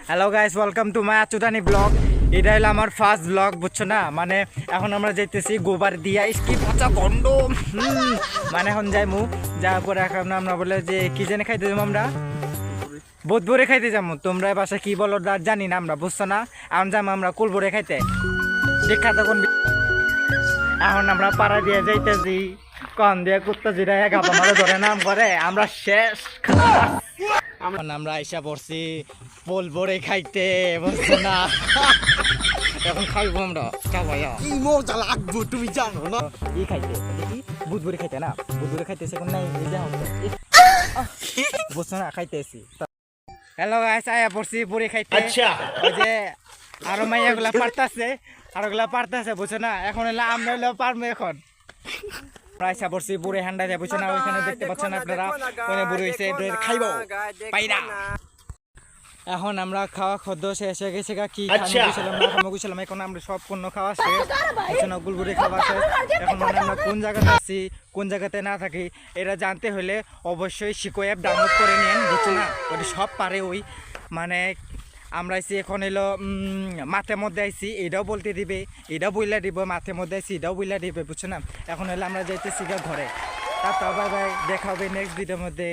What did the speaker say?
Hello guys, welcome to my আচুদানি blog. এটা হলো আমার ফার্স্ট ব্লগ, বুঝছো না? মানে এখন আমরা যাইতেছি গোবার দিয়া ইসকি পচা গন্ড। মানে এখন যাইমু, যাওয়ার পরে এখন আমরা বলে যে কি জানি খাইতে যাবো আমরা, বোধবরে খাইতে যাবো। তোমরা বাসা কি বলো জানি না আমরা, বুঝছো না? এখন যাবো আমরা কুলবরে খাইতে। শিক্ষা তখন এখন আমরা পাড়া দিয়ে যাইতেছি, কন দিয়ে কুত্তা জিরা গাপা মারা ধরে নাম করে আমরা শেষ। আমরা আইসা পড়ছি পোল ভরে খাইতে, বুঝছো না? এখন খাইবো আমরা, ভাইয়া কি মজা লাগবো তুমি জানো না? ই খাইতে দেখি বুধবুরি খাইতে না, বুধবুরি খাইতেছে কোন নাই, এই যে বুঝছো না? খাইতেছি। হ্যালো গাইস, আয়া পড়ছি বুড়ি খাইতে। আচ্ছা, ওই যে আরো মাইয়া গুলা পারতাছে, আরো গুলা পারতাছে, বুঝছো না? এখন হলো আমরা হলো পারবো এখন। প্রাইসা পড়ছি বুড়ি হান্ডা দিয়ে, বুঝছো না? ওইখানে দেখতে পাচ্ছেন আপনারা, ওখানে বুড়ি হয়েছে, খাইবো পাইরা। এখন আমরা খাওয়া খাদ্য শেষ হয়ে গেছে, কি খামুছিলাম না খামুছিলাম, এখন আমরা সব পণ্য খাওয়া শেষ, বুঝছো না? গুলগুড়ি খাওয়া শেষ। এখন মানে আমরা কোন জায়গাতে আছি, কোন জায়গাতে না থাকি, এটা জানতে হলে অবশ্যই শিকো অ্যাপ ডাউনলোড করে নিন, বুঝছো না? ওটা সব পারে ওই। মানে আমরা আইসি এখন এলো মাঠের মধ্যে আইসি, এটাও বলতে দিবে, এটাও বইলা দিব, মাঠের মধ্যে আইসি এটাও বইলা দিবে, বুঝছো না? এখন হলে আমরা যাইতেছি ঘরে। তারপর বাই বাই, দেখা হবে নেক্সট ভিডিওর মধ্যে।